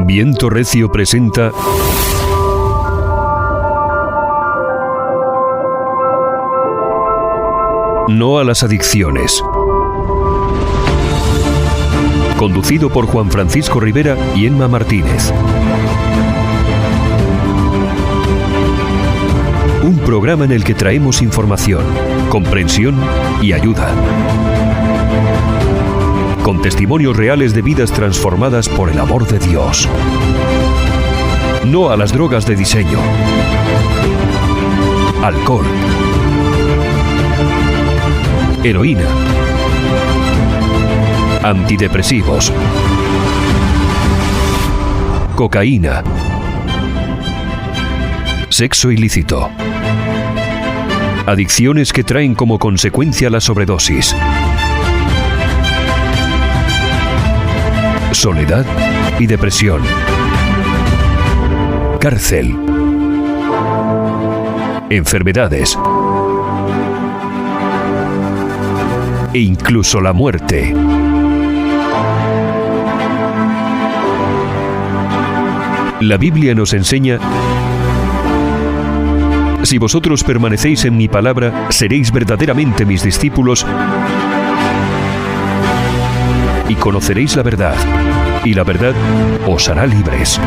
Viento Recio presenta No a las adicciones. Conducido por Juan Francisco Rivera y Emma Martínez. Un programa en el que traemos información, comprensión y ayuda. Con testimonios reales de vidas transformadas por el amor de Dios. No a las drogas de diseño. Alcohol. Heroína. Antidepresivos. Cocaína. Sexo ilícito. Adicciones que traen como consecuencia la sobredosis. Soledad y depresión. Cárcel. Enfermedades. E incluso la muerte. La Biblia nos enseña: si vosotros permanecéis en mi palabra, seréis verdaderamente mis discípulos y conoceréis la verdad, y la verdad os hará libres.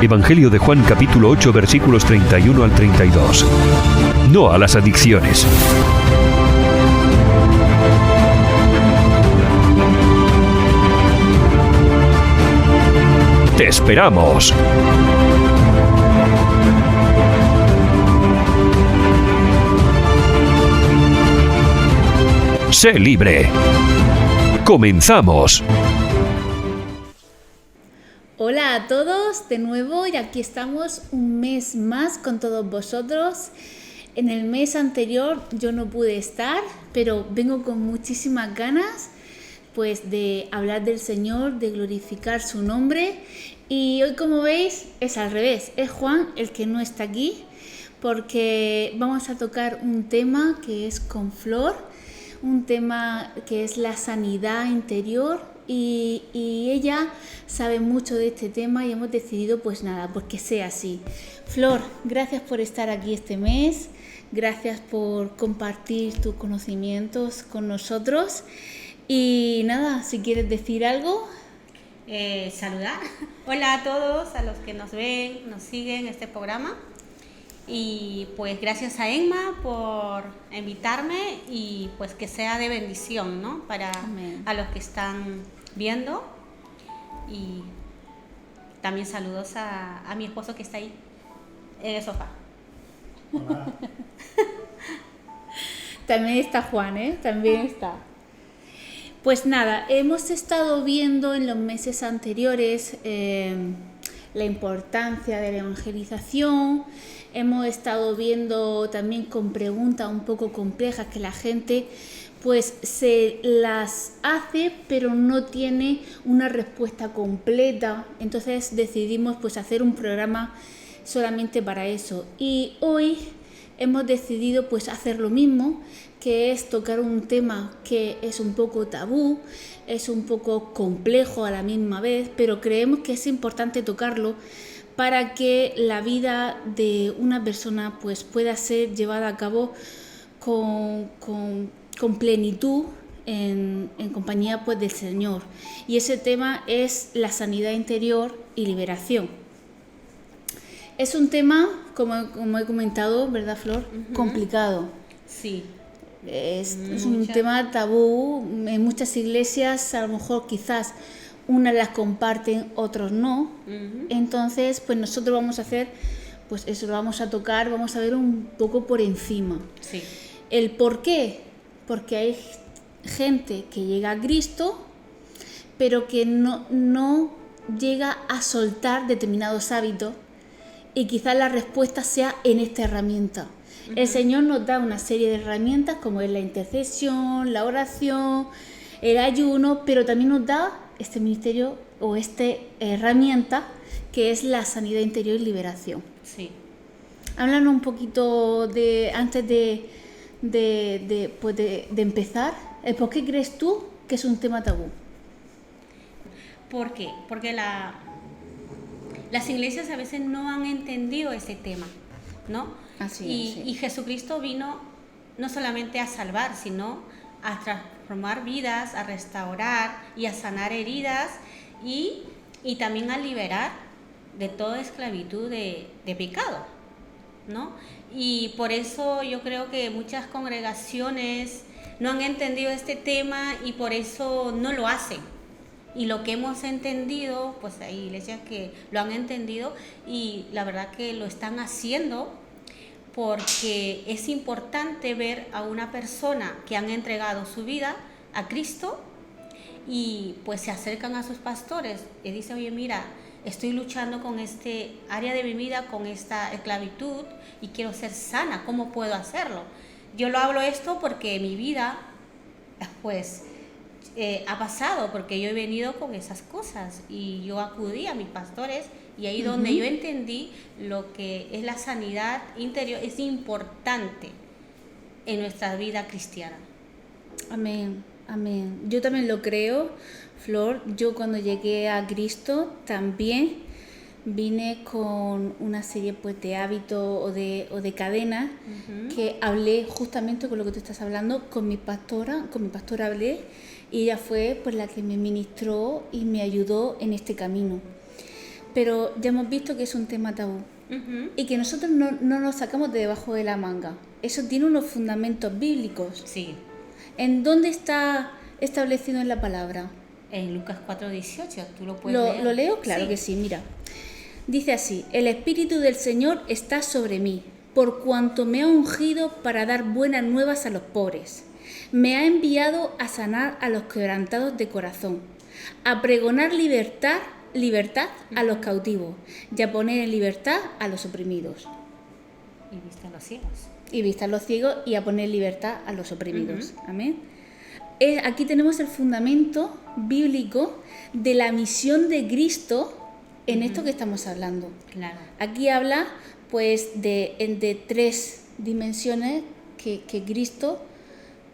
Evangelio de Juan, capítulo 8, versículos 31 al 32. No a las adicciones. ¡Te esperamos! ¡Sé libre! ¡Comenzamos! Hola a todos, de nuevo, y aquí estamos un mes más con todos vosotros. En el mes anterior yo no pude estar, pero vengo con muchísimas ganas pues de hablar del Señor, de glorificar su nombre. Y hoy, como veis, es al revés, es Juan el que no está aquí, porque vamos a tocar un tema que es con Flor, un tema que es la sanidad interior, y ella sabe mucho de este tema y hemos decidido pues que sea así. Flor, gracias por estar aquí este mes, gracias por compartir tus conocimientos con nosotros. Y nada, si quieres decir algo. Saludar. Hola a todos, a los que nos ven, nos siguen en este programa. Y pues gracias a Emma por invitarme y pues que sea de bendición, ¿no? Para Amén. A los que están viendo. Y también saludos a mi esposo que está ahí en el sofá. Hola. También está Juan, También está. Pues nada, hemos estado viendo en los meses anteriores la importancia de la evangelización. Hemos estado viendo también con preguntas un poco complejas que la gente pues se las hace pero no tiene una respuesta completa. Entonces decidimos pues hacer un programa solamente para eso. Y hoy hemos decidido pues hacer lo mismo, que es tocar un tema que es un poco tabú, es un poco complejo a la misma vez, pero creemos que es importante tocarlo para que la vida de una persona pues pueda ser llevada a cabo con plenitud en compañía pues del Señor. Y ese tema es la sanidad interior y liberación. Es un tema, como he comentado, ¿verdad, Flor? Uh-huh. Complicado. Sí. Es un tema tabú. En muchas iglesias a lo mejor quizás unas las comparten, otros no. Uh-huh. Entonces pues nosotros vamos a hacer pues eso, lo vamos a tocar, vamos a ver un poco por encima. Sí. ¿El por qué? Porque hay gente que llega a Cristo pero que no llega a soltar determinados hábitos, y quizás la respuesta sea en esta herramienta. Uh-huh. El Señor nos da una serie de herramientas como es la intercesión, la oración, el ayuno, pero también nos da este ministerio o esta herramienta que es la sanidad interior y liberación. Sí. Háblanos un poquito antes de empezar, ¿por qué crees tú que es un tema tabú? ¿Por qué? Porque las iglesias a veces no han entendido ese tema, ¿no? Y Jesucristo vino no solamente a salvar, sino a transformar vidas, a restaurar y a sanar heridas y también a liberar de toda esclavitud de pecado, ¿no? Y por eso yo creo que muchas congregaciones no han entendido este tema y por eso no lo hacen. Y lo que hemos entendido, pues hay iglesias que lo han entendido y la verdad que lo están haciendo porque es importante ver a una persona que han entregado su vida a Cristo y pues se acercan a sus pastores y dicen, oye, mira, estoy luchando con este área de mi vida, con esta esclavitud y quiero ser sana, ¿cómo puedo hacerlo? Yo lo hablo esto porque mi vida, pues, ha pasado, porque yo he venido con esas cosas y yo acudí a mis pastores y ahí donde yo entendí lo que es la sanidad interior es importante en nuestra vida cristiana. Amén, amén. Yo también lo creo, Flor. Yo cuando llegué a Cristo también vine con una serie pues de hábitos o de cadenas que hablé justamente con lo que tú estás hablando con mi pastora hablé y ella fue pues la que me ministró y me ayudó en este camino. Pero ya hemos visto que es un tema tabú y que nosotros no nos sacamos de debajo de la manga. Eso tiene unos fundamentos bíblicos. Sí. ¿En dónde está establecido en la palabra? En Lucas 4:18, ¿tú lo puedes leer? ¿Lo leo? Claro Sí. que sí, mira. Dice así: el Espíritu del Señor está sobre mí, por cuanto me ha ungido para dar buenas nuevas a los pobres. Me ha enviado a sanar a los quebrantados de corazón, a pregonar libertad a los cautivos y a poner en libertad a los oprimidos. Y vista a los ciegos. Y vista a los ciegos y a poner libertad a los oprimidos. Amén. Aquí tenemos el fundamento bíblico de la misión de Cristo en esto que estamos hablando. Claro. Aquí habla pues de tres dimensiones que Cristo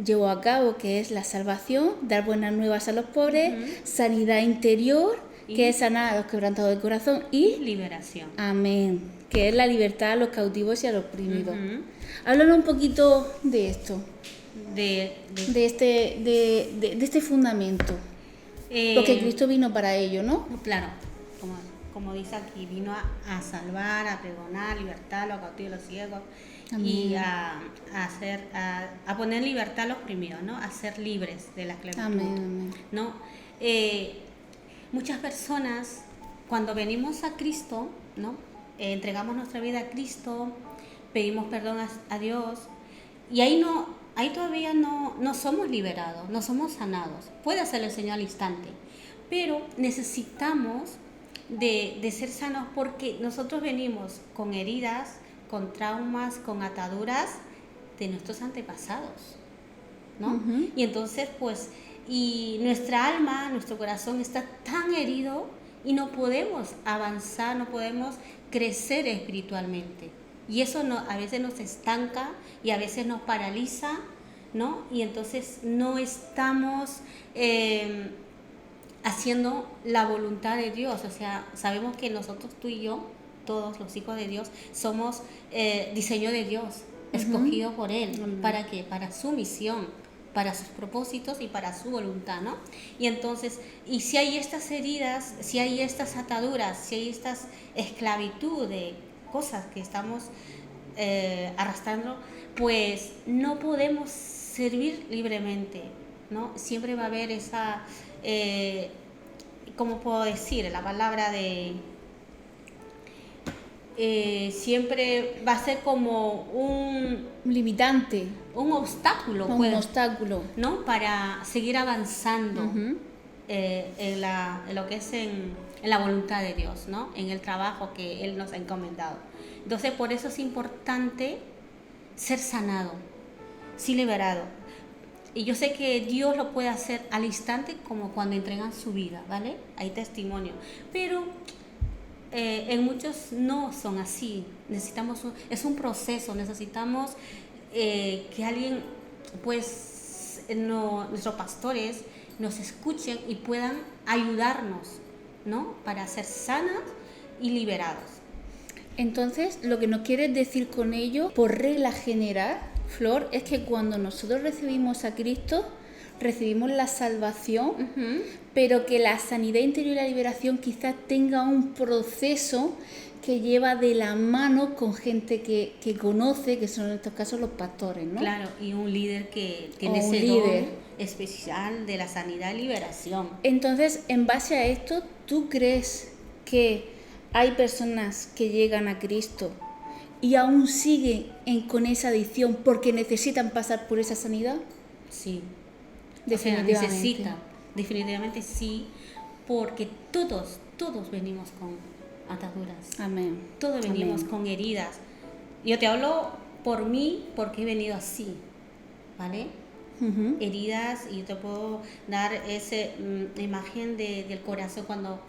llevó a cabo, que es la salvación, dar buenas nuevas a los pobres, sanidad interior, que es sanar a los quebrantados de corazón y liberación. Amén, que es la libertad a los cautivos y a los oprimidos. Háblanos un poquito de esto, de este fundamento, porque Cristo vino para ello, ¿no? Claro, como dice aquí, vino a salvar, a pregonar libertad a los cautivos y los ciegos. Amén. Y a poner en libertad a los oprimidos, ¿no? A ser libres de la esclavitud. Amén. ¿No? Muchas personas, cuando venimos a Cristo, ¿no? Entregamos nuestra vida a Cristo, pedimos perdón a Dios, y ahí todavía no somos liberados, no somos sanados. Puede hacerlo el Señor al instante, pero necesitamos de ser sanos porque nosotros venimos con heridas, con traumas, con ataduras de nuestros antepasados, ¿no? Y entonces, pues, y nuestra alma, nuestro corazón está tan herido y no podemos avanzar, no podemos crecer espiritualmente. Y eso a veces nos estanca y a veces nos paraliza, ¿no? Y entonces no estamos haciendo la voluntad de Dios. O sea, sabemos que nosotros, tú y yo, todos los hijos de Dios, somos diseño de Dios, escogido por Él. ¿Para qué? Para su misión, para sus propósitos y para su voluntad, ¿no? Y entonces, y si hay estas heridas, si hay estas ataduras, si hay estas esclavitud de cosas que estamos arrastrando, pues no podemos servir libremente, ¿no? Siempre va a haber esa, ¿cómo puedo decir? La palabra de... siempre va a ser como un limitante, un obstáculo, ¿no? Para seguir avanzando en lo que es en la voluntad de Dios, ¿no? En el trabajo que Él nos ha encomendado. Entonces, por eso es importante ser sanado, sí liberado. Y yo sé que Dios lo puede hacer al instante, como cuando entregan su vida, ¿vale? Hay testimonio. Pero en muchos no son así. Es un proceso. Necesitamos que alguien, pues, nuestros pastores nos escuchen y puedan ayudarnos, ¿no? Para ser sanas y liberados. Entonces, lo que nos quieres decir con ello, por regla general, Flor, es que cuando nosotros recibimos a Cristo, recibimos la salvación, pero que la sanidad interior y la liberación quizás tenga un proceso que lleva de la mano con gente que conoce, que son en estos casos los pastores, ¿no? Claro, y un líder que tiene O un ese líder don especial de la sanidad y liberación. Entonces, en base a esto, ¿tú crees que hay personas que llegan a Cristo y aún siguen con esa adicción porque necesitan pasar por esa sanidad? Sí. Definitivamente. O sea, necesita, definitivamente sí, porque todos venimos con ataduras. Amén. Todos venimos Amén. con heridas. Yo te hablo por mí porque he venido así, ¿vale? Ujú. Heridas, y yo te puedo dar esa imagen del corazón cuando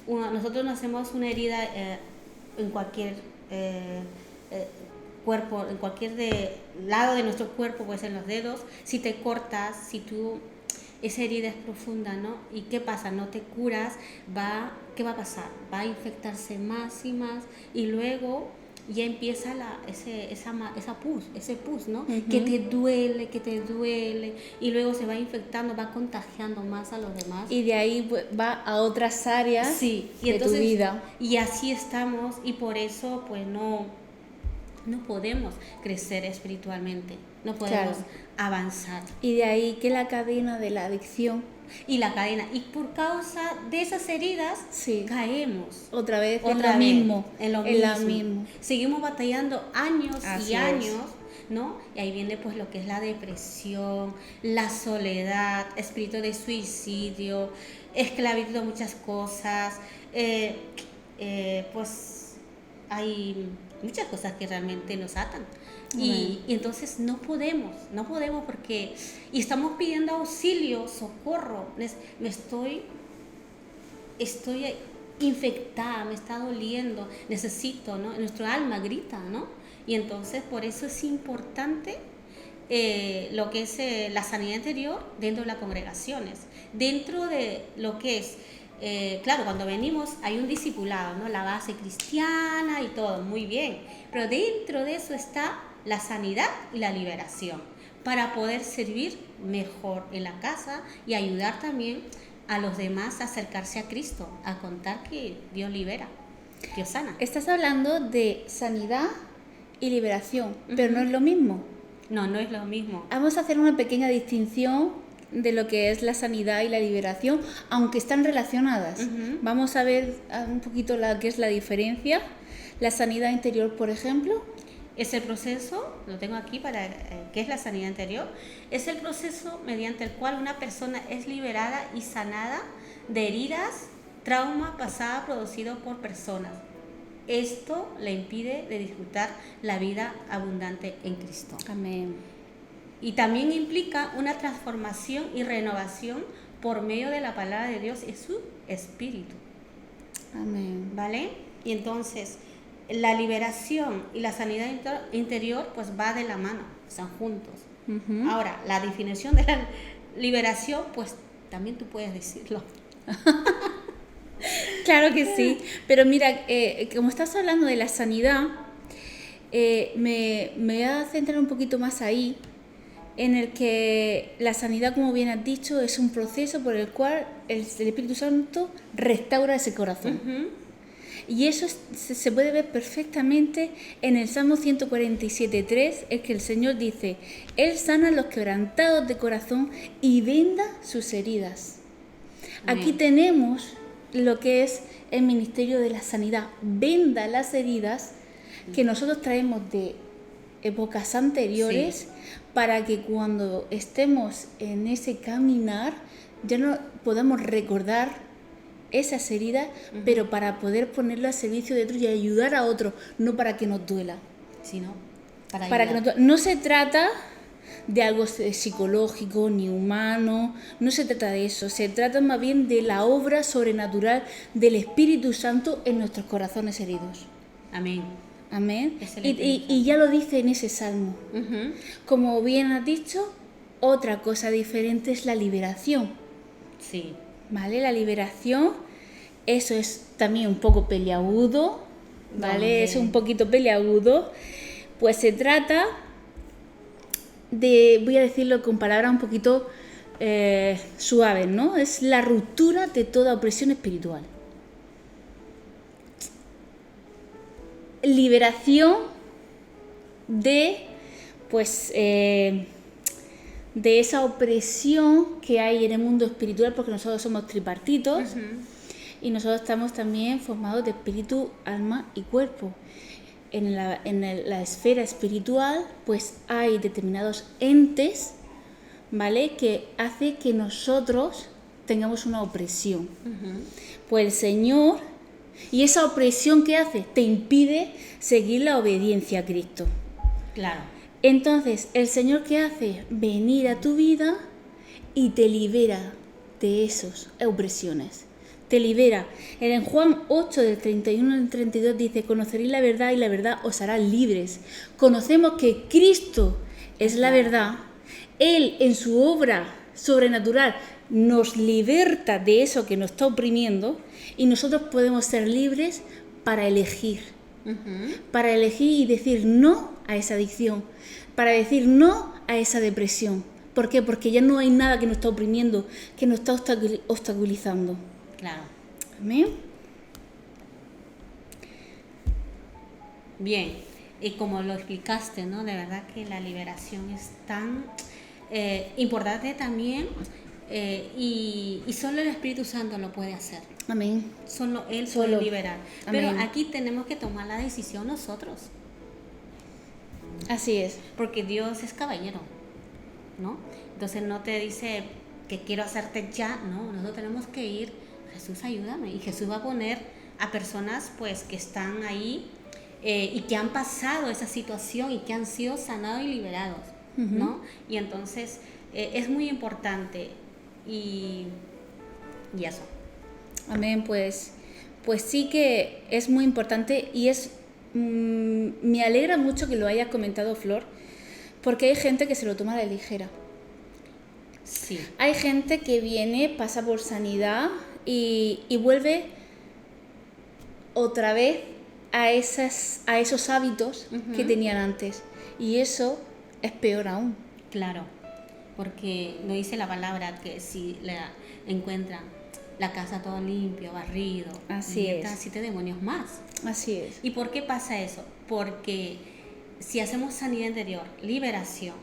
nosotros nos hacemos una herida en cualquier cuerpo, en cualquier lado de nuestro cuerpo, pues en los dedos. Si te cortas, si tú, esa herida es profunda, ¿no? ¿Y qué pasa? No te curas, ¿qué va a pasar? Va a infectarse más y más, y luego ya empieza ese pus, ¿no? Ujú. Que te duele, y luego se va infectando, va contagiando más a los demás. Y de ahí pues, va a otras áreas Sí, y de entonces, tu vida. y así estamos, y por eso pues no podemos crecer espiritualmente, no podemos Claro. avanzar. Y de ahí que la cadena de la adicción, Y la cadena, y por causa de esas heridas, sí, caemos. otra vez en Otra lo vez, mismo. en lo mismo. Seguimos batallando años Así y es. años, ¿no? Y ahí viene pues lo que es la depresión, la soledad, espíritu de suicidio, esclavitud a muchas cosas, pues hay muchas cosas que realmente nos atan. Y entonces no podemos porque, y estamos pidiendo auxilio, socorro, estoy infectada, me está doliendo, necesito, ¿no? Nuestro alma grita, ¿no? Y entonces por eso es importante lo que es la sanidad interior dentro de las congregaciones, dentro de lo que es, claro, cuando venimos hay un discipulado, ¿no? La base cristiana y todo, muy bien, pero dentro de eso está la sanidad y la liberación, para poder servir mejor en la casa y ayudar también a los demás a acercarse a Cristo, a contar que Dios libera, Dios sana. Estás hablando de sanidad y liberación, pero no es lo mismo. No es lo mismo. Vamos a hacer una pequeña distinción de lo que es la sanidad y la liberación, aunque están relacionadas. Vamos a ver un poquito qué es la diferencia. La sanidad interior, por ejemplo. Ese proceso, lo tengo aquí para qué es la sanidad interior, es el proceso mediante el cual una persona es liberada y sanada de heridas, trauma pasada producido por personas. Esto le impide de disfrutar la vida abundante en Cristo. Amén. Y también implica una transformación y renovación por medio de la palabra de Dios y su espíritu. Amén. ¿Vale? Y entonces, la liberación y la sanidad interior pues va de la mano, están juntos. Ahora, la definición de la liberación, pues también tú puedes decirlo. Claro que sí, pero mira, como estás hablando de la sanidad, me voy a centrar un poquito más ahí, en el que la sanidad, como bien has dicho, es un proceso por el cual el Espíritu Santo restaura ese corazón. Y eso se puede ver perfectamente en el Salmo 147:3, es que el Señor dice: Él sana a los quebrantados de corazón y venda sus heridas. Amén. Aquí tenemos lo que es el ministerio de la sanidad, venda las heridas que nosotros traemos de épocas anteriores, para que cuando estemos en ese caminar ya no podamos recordar esas heridas, pero para poder ponerlo al servicio de otros y ayudar a otros, no para que nos duela. Sino para Que ayudar. no se trata de algo psicológico ni humano, no se trata de eso, se trata más bien de la obra sobrenatural del Espíritu Santo en nuestros corazones heridos. Amén. Amén. Es el Y ya lo dice en ese salmo. Como bien has dicho, otra cosa diferente es la liberación. Sí. ¿vale? La liberación, eso es también un poco peliagudo, ¿vale? ¿Dónde? Es un poquito peliagudo. Pues se trata de, voy a decirlo con palabras un poquito suaves, ¿no? Es la ruptura de toda opresión espiritual. Liberación de, pues, de esa opresión que hay en el mundo espiritual, porque nosotros somos tripartitos y nosotros estamos también formados de espíritu, alma y cuerpo. En la esfera espiritual, pues hay determinados entes, ¿vale? Que hace que nosotros tengamos una opresión. Pues el Señor, y esa opresión que hace, te impide seguir la obediencia a Cristo. Claro. Entonces, el Señor, ¿qué hace? Venir a tu vida y te libera de esas opresiones. Te libera. En Juan 8, del 31 al 32 dice: conoceréis la verdad y la verdad os hará libres. Conocemos que Cristo es la verdad. Él, en su obra sobrenatural, nos liberta de eso que nos está oprimiendo y nosotros podemos ser libres para elegir. Para elegir y decir no a esa adicción, para decir no a esa depresión. ¿Por qué? Porque ya no hay nada que nos está oprimiendo, que nos está obstaculizando. Claro. Amén. Bien, y como lo explicaste, ¿no? De verdad que la liberación es tan importante también, y solo el Espíritu Santo lo puede hacer. Amén. Solo Él Solo. puede liberar. Amén. Pero aquí tenemos que tomar la decisión nosotros, Así es. porque Dios es caballero, ¿no? Entonces no te dice que quiero hacerte ya, no, nosotros tenemos que ir, Jesús, ayúdame, y Jesús va a poner a personas pues que están ahí y que han pasado esa situación y que han sido sanados y liberados, ¿no? Y entonces es muy importante y eso. Amén, pues sí que es muy importante y es me alegra mucho que lo hayas comentado, Flor, porque hay gente que se lo toma a la ligera. Sí. Hay gente que viene, pasa por sanidad y vuelve otra vez a esos hábitos que tenían antes. Y eso es peor aún. Claro, porque lo dice la palabra que si la encuentran la casa todo limpio, barrido, Así y es. están 7 demonios más. Así es. ¿Y por qué pasa eso? Porque si hacemos sanidad interior, liberación,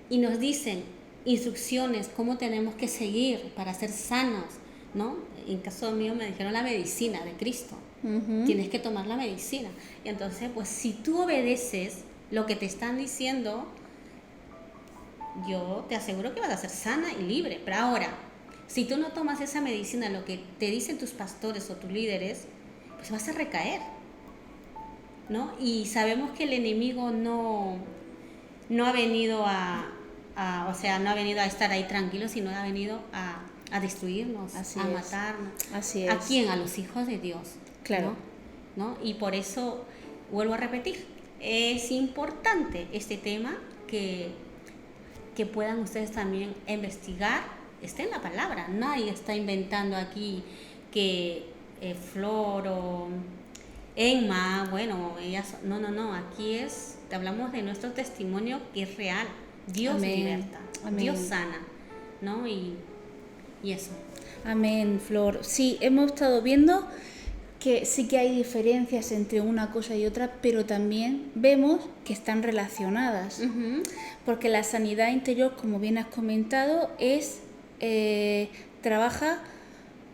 y nos dicen instrucciones, cómo tenemos que seguir para ser sanos, ¿no? En caso mío me dijeron la medicina de Cristo. Tienes que tomar la medicina. Y entonces, pues si tú obedeces lo que te están diciendo, yo te aseguro que vas a ser sana y libre. Pero ahora, si tú no tomas esa medicina, lo que te dicen tus pastores o tus líderes, pues vas a recaer, ¿no? Y sabemos que el enemigo no ha venido o sea, no ha venido a estar ahí tranquilo, sino ha venido a destruirnos, Así a es. matarnos. Así ¿A es. quién? A los hijos de Dios. Claro. ¿No? Y por eso, vuelvo a repetir, es importante este tema que puedan ustedes también investigar. Está en la palabra, nadie está inventando aquí que Flor o Emma, bueno, ellas, no, aquí hablamos de nuestro testimonio que es real. Dios Amén. liberta, Amén. Dios sana, ¿no? Y eso. Amén, Flor. Sí, hemos estado viendo que sí que hay diferencias entre una cosa y otra, pero también vemos que están relacionadas. Porque la sanidad interior, como bien has comentado, trabaja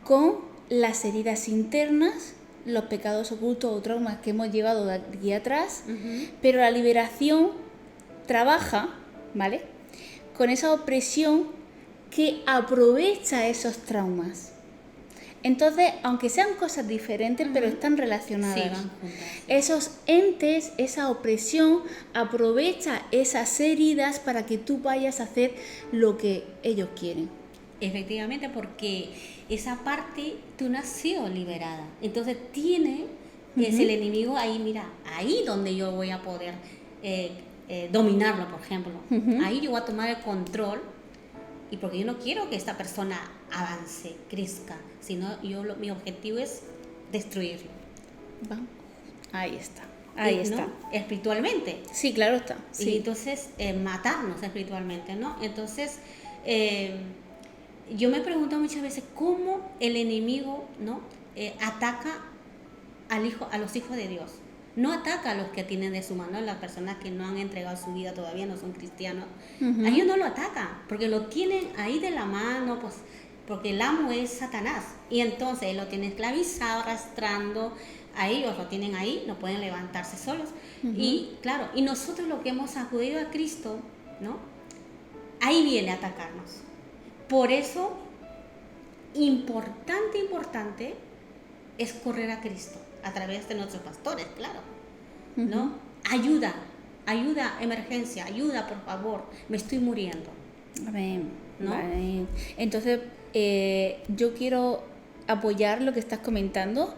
con las heridas internas, los pecados ocultos o traumas que hemos llevado de aquí atrás, pero la liberación trabaja, ¿vale?, con esa opresión que aprovecha esos traumas. Entonces, aunque sean cosas diferentes, pero están relacionadas. Sí, van juntas. Esos entes, esa opresión, aprovecha esas heridas para que tú vayas a hacer lo que ellos quieren. Efectivamente, porque esa parte tú no has sido liberada. Entonces es el enemigo ahí, mira, ahí donde yo voy a poder dominarlo, por ejemplo. Ahí yo voy a tomar el control y porque yo no quiero que esta persona avance, crezca, sino mi objetivo es destruirlo. Va. Ahí está. Ahí está. ¿No? Espiritualmente. Sí, claro está. Sí. Y entonces matarnos espiritualmente, ¿no? Entonces yo me pregunto muchas veces cómo el enemigo, ¿no? Ataca a los hijos de Dios. No ataca a los que tienen de su mano, las personas que no han entregado su vida todavía, no son cristianos. A ellos no lo atacan, porque lo tienen ahí de la mano, pues, porque el amo es Satanás. Y entonces él lo tiene esclavizado, arrastrando a ellos, lo tienen ahí, no pueden levantarse solos. Y claro, y nosotros lo que hemos acudido a Cristo, ¿no? Ahí viene a atacarnos. Por eso, importante es correr a Cristo a través de nuestros pastores, claro, ¿no? Ayuda, emergencia, ayuda, por favor, me estoy muriendo. Amén. ¿No? Vale. Entonces, yo quiero apoyar lo que estás comentando,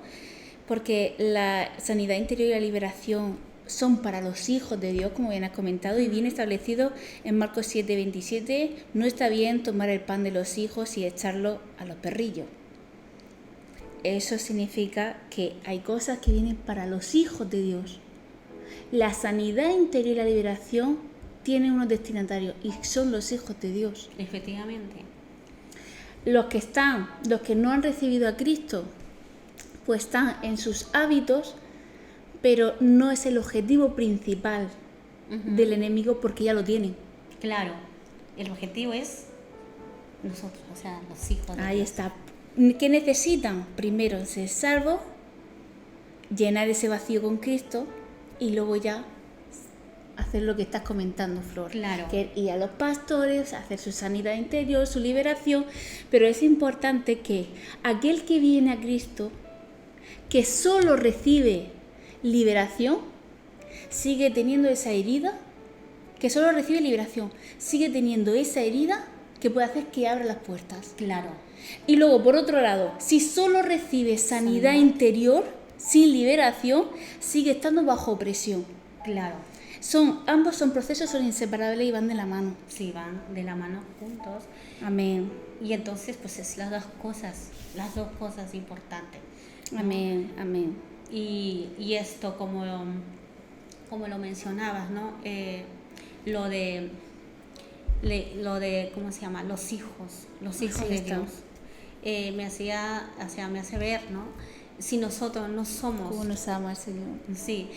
porque la sanidad interior y la liberación son para los hijos de Dios, como bien has comentado, y viene establecido en Marcos 7:27, no está bien tomar el pan de los hijos y echarlo a los perrillos. Eso significa que hay cosas que vienen para los hijos de Dios. La sanidad interior y la liberación tienen unos destinatarios y son los hijos de Dios. Efectivamente. Los que no han recibido a Cristo, pues están en sus hábitos, pero no es el objetivo principal del enemigo porque ya lo tienen. Claro, el objetivo es nosotros, o sea, los hijos de Dios. Ahí está. ¿Qué necesitan? Primero ser salvos, llenar ese vacío con Cristo y luego ya hacer lo que estás comentando, Flor. Claro. Que ir a los pastores, hacer su sanidad interior, su liberación, pero es importante que aquel que viene a Cristo, que solo recibe liberación, sigue teniendo esa herida, que solo recibe liberación, sigue teniendo esa herida que puede hacer que abra las puertas. Claro. Y luego, por otro lado, si solo recibe sanidad interior, sin liberación, sigue estando bajo opresión. Claro. Ambos son procesos, son inseparables y van de la mano. Sí, van de la mano juntos. Amén. Y entonces, pues es las dos cosas importantes, ¿no? Amén, amén. Y esto, como lo mencionabas, ¿no? Lo de, ¿cómo se llama? Los hijos de Dios. Me hace ver, ¿no? Si nosotros no somos... ¿Cómo nos ama el Señor? Sí,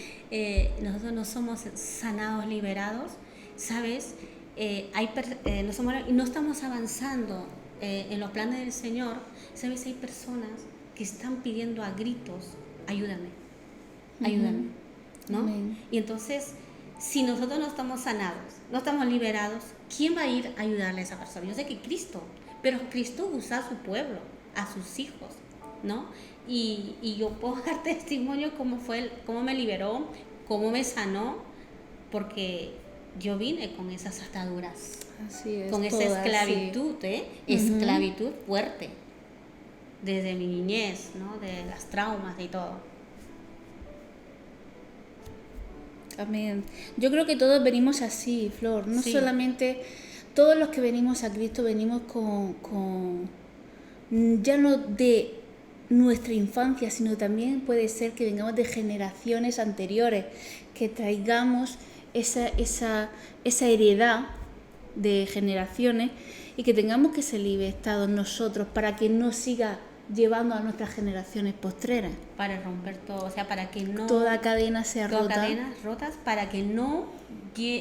nosotros no somos sanados, liberados, ¿sabes? No estamos avanzando en los planes del Señor, ¿sabes? Hay personas que están pidiendo a gritos, ayúdame, ¿no? Amén. Y entonces, si nosotros no estamos sanados, no estamos liberados, ¿quién va a ir a ayudarle a esa persona? Yo sé que Cristo, pero Cristo usa a su pueblo, a sus hijos, ¿no? Y yo puedo dar testimonio cómo me liberó, cómo me sanó, porque yo vine con esas ataduras, Así es, con esa todas, esclavitud, sí. Esclavitud fuerte, desde mi niñez, ¿no? De las traumas y todo. Amén. Yo creo que todos venimos así, Flor. No Sí. solamente todos los que venimos a Cristo venimos con ya no de nuestra infancia, sino también puede ser que vengamos de generaciones anteriores, que traigamos esa heredad de generaciones y que tengamos que ser libertados nosotros para que no siga llevando a nuestras generaciones postreras. Para romper todo, o sea, para que no... Toda cadena sea todas rota. cadenas rotas, para que no...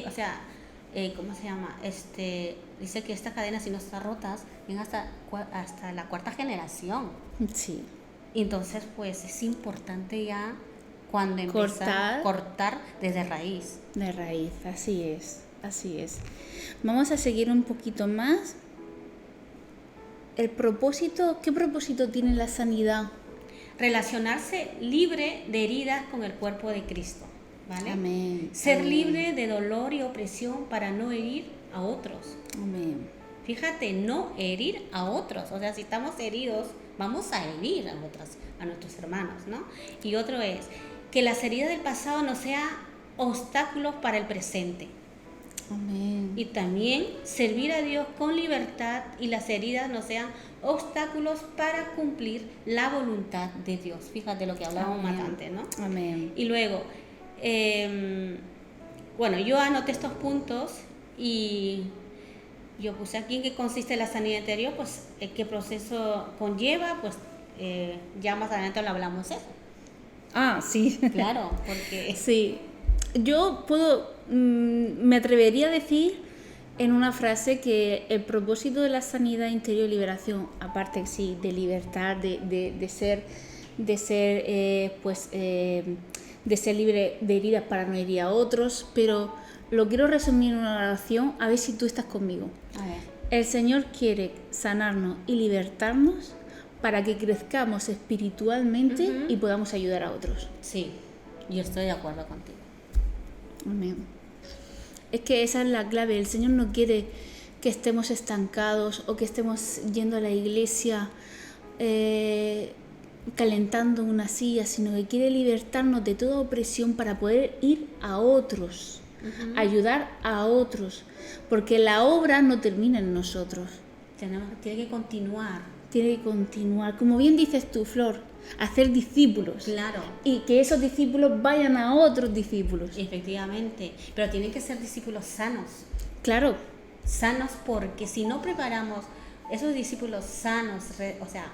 O sea, ¿cómo se llama? Dice que estas cadenas, si no están rotas, llegan hasta la cuarta generación. Sí. Entonces, pues es importante ya cuando empezar cortar desde raíz. De raíz, así es, así es. Vamos a seguir un poquito más. ¿Qué propósito tiene la sanidad? Relacionarse libre de heridas con el cuerpo de Cristo, ¿vale? Amén. Ser Amén. libre de dolor y opresión para no herir a otros. Amén. Fíjate, no herir a otros. O sea, si estamos heridos, vamos a herir a nuestros hermanos, ¿no? Y otro es que las heridas del pasado no sean obstáculos para el presente. Amén. Y también servir a Dios con libertad y las heridas no sean obstáculos para cumplir la voluntad de Dios. Fíjate lo que hablábamos más antes, ¿no? Amén. Y luego, bueno, yo anoté estos puntos y yo puse aquí en qué consiste la sanidad interior, pues qué proceso conlleva, pues ya más adelante lo hablamos eso. Ah, sí. Claro, porque... Sí. Yo me atrevería a decir en una frase que el propósito de la sanidad interior y liberación, aparte sí, de libertad, de ser libre de heridas para no herir a otros, pero lo quiero resumir en una oración, a ver si tú estás conmigo. A ver. El Señor quiere sanarnos y libertarnos para que crezcamos espiritualmente y podamos ayudar a otros. Sí, yo estoy de acuerdo contigo. Amén. Es que esa es la clave. El Señor no quiere que estemos estancados o que estemos yendo a la iglesia calentando una silla, sino que quiere libertarnos de toda opresión para poder ir a otros, ayudar a otros, porque la obra no termina en nosotros. Tiene que continuar. Tiene que continuar. Como bien dices tú, Flor, hacer discípulos. Claro. Y que esos discípulos vayan a otros discípulos. Efectivamente, pero tienen que ser discípulos sanos. Claro. Sanos porque si no preparamos esos discípulos sanos, o sea,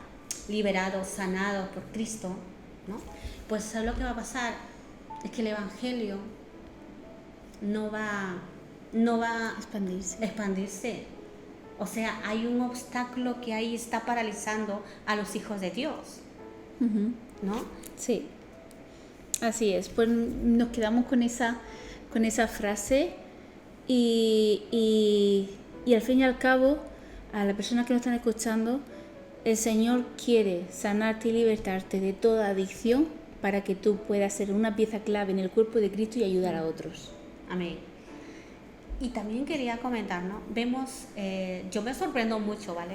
liberados, sanados por Cristo, ¿no? Pues ¿sabes lo que va a pasar? Es que el Evangelio no va a expandirse. O sea, hay un obstáculo que ahí está paralizando a los hijos de Dios, ¿no? Sí, así es. Pues nos quedamos con esa frase y al fin y al cabo, a las personas que nos están escuchando, el Señor quiere sanarte y libertarte de toda adicción para que tú puedas ser una pieza clave en el cuerpo de Cristo y ayudar a otros. Amén. Y también quería comentar, ¿no? Vemos, yo me sorprendo mucho, ¿vale?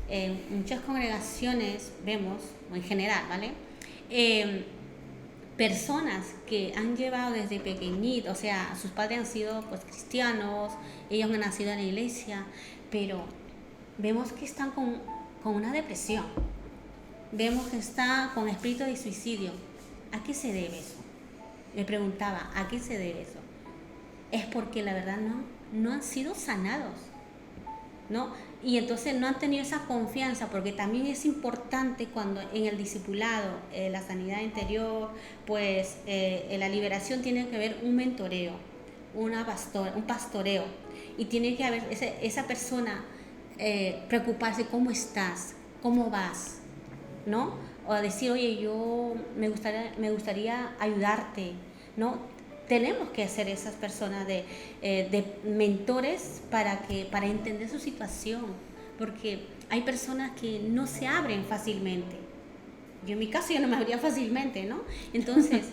En muchas congregaciones vemos, en general, ¿vale? Personas que han llevado desde pequeñitos, o sea, sus padres han sido pues cristianos, ellos han nacido en la iglesia, pero vemos que están con una depresión, vemos que están con espíritu de suicidio. ¿A qué se debe eso? Me preguntaba, ¿a qué se debe eso? Es porque la verdad no han sido sanados, ¿no? Y entonces no han tenido esa confianza, porque también es importante cuando en el discipulado, la sanidad interior, pues la liberación tiene que haber un mentoreo, un pastoreo, y tiene que haber esa persona preocuparse cómo estás, cómo vas, ¿no? O decir, oye, yo me gustaría ayudarte, ¿no? Tenemos que ser esas personas de mentores para entender su situación, porque hay personas que no se abren fácilmente. Yo en mi caso yo no me abría fácilmente, ¿no? Entonces,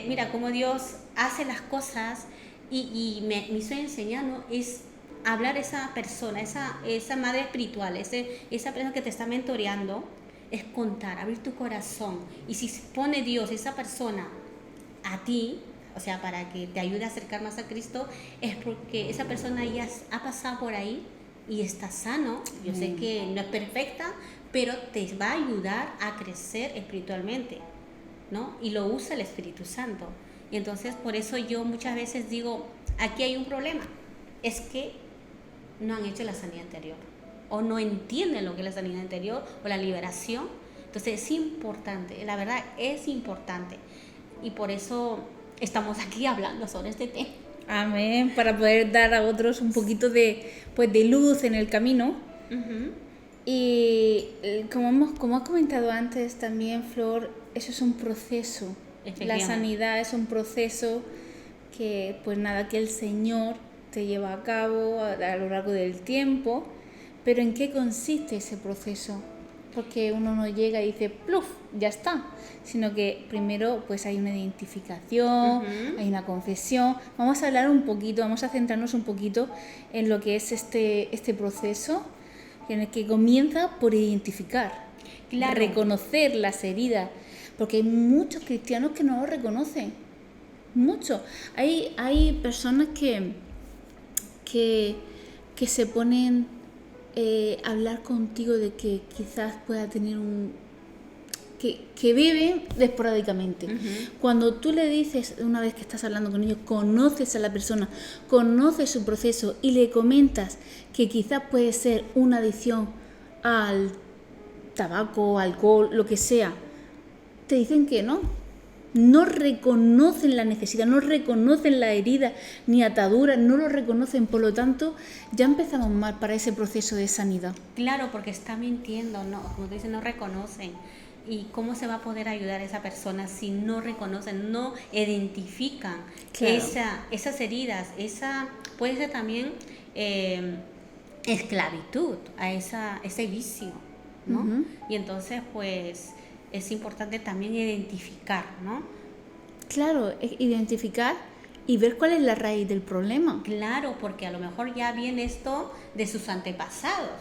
mira cómo Dios hace las cosas y me hizo enseñar, ¿no? Es hablar a esa persona, esa madre espiritual, esa persona que te está mentoreando, es contar, abrir tu corazón. Y si pone Dios esa persona a ti, o sea, para que te ayude a acercar más a Cristo, es porque esa persona ya ha pasado por ahí y está sano. Yo sé que no es perfecta, pero te va a ayudar a crecer espiritualmente, ¿no? Y lo usa el Espíritu Santo. Y entonces, por eso yo muchas veces digo, aquí hay un problema. Es que no han hecho la sanidad interior, o no entienden lo que es la sanidad interior o la liberación. Entonces, es importante, la verdad es importante. Y por eso estamos aquí hablando sobre este tema. Amén, para poder dar a otros un poquito de luz en el camino. Y como has comentado antes también, Flor, eso es un proceso. La sanidad es un proceso que, pues nada, que el Señor te lleva a cabo a lo largo del tiempo. Pero ¿en qué consiste ese proceso? Porque uno no llega y dice, ¡pluf!, ya está. Sino que primero pues hay una identificación, hay una confesión. Vamos a hablar un poquito, vamos a centrarnos un poquito en lo que es este proceso, en el que comienza por identificar, reconocer las heridas. Porque hay muchos cristianos que no lo reconocen. Muchos. Hay personas que que se ponen a hablar contigo de que quizás pueda tener que beben esporádicamente. Cuando tú le dices, una vez que estás hablando con ellos, conoces a la persona, conoces su proceso y le comentas que quizás puede ser una adicción al tabaco, alcohol, lo que sea, te dicen que no reconocen la necesidad, no reconocen la herida ni atadura, no lo reconocen, por lo tanto ya empezamos mal para ese proceso de sanidad. Claro, porque está mintiendo, no, como te dicen, no reconocen. ¿Y cómo se va a poder ayudar a esa persona si no reconocen, no identifican esas heridas? Puede ser también esclavitud a ese vicio, ¿no? Y entonces, pues, es importante también identificar, ¿no? Claro, identificar y ver cuál es la raíz del problema. Claro, porque a lo mejor ya viene esto de sus antepasados.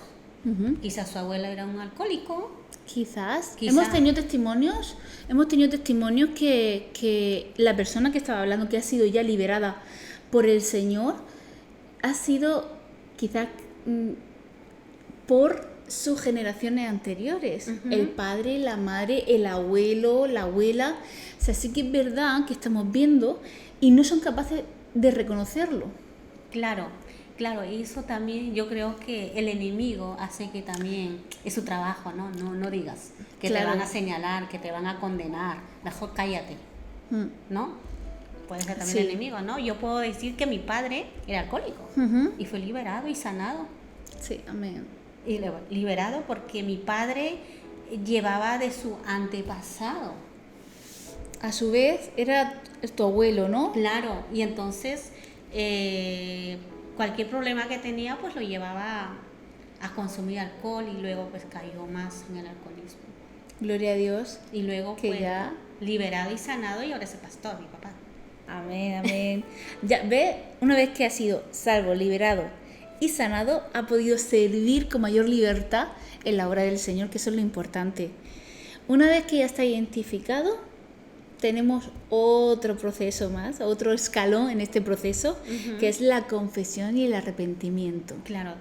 Quizás su abuela era un alcohólico. Quizás. Hemos tenido testimonios que la persona que estaba hablando, que ha sido ya liberada por el Señor, ha sido quizás por sus generaciones anteriores, el padre, la madre, el abuelo, la abuela. O sea, sí que es verdad que estamos viendo y no son capaces de reconocerlo. Claro, y eso también yo creo que el enemigo hace que también es su trabajo, no digas que te van a señalar, que te van a condenar, mejor cállate, ¿no? Puede ser también el enemigo, ¿no? Yo puedo decir que mi padre era alcohólico y fue liberado y sanado. Sí, amén. Y liberado porque mi padre llevaba de su antepasado. A su vez era tu abuelo, ¿no? Claro, y entonces cualquier problema que tenía pues lo llevaba a consumir alcohol y luego pues cayó más en el alcoholismo. Gloria a Dios. Y luego que pues ya liberado y sanado y ahora es el pastor, mi papá. Amén. Ya ve, una vez que ha sido salvo, liberado y sanado, ha podido servir con mayor libertad en la obra del Señor, que eso es lo importante. Una vez que ya está identificado, tenemos otro proceso más, otro escalón en este proceso, que es la confesión y el arrepentimiento. Claro,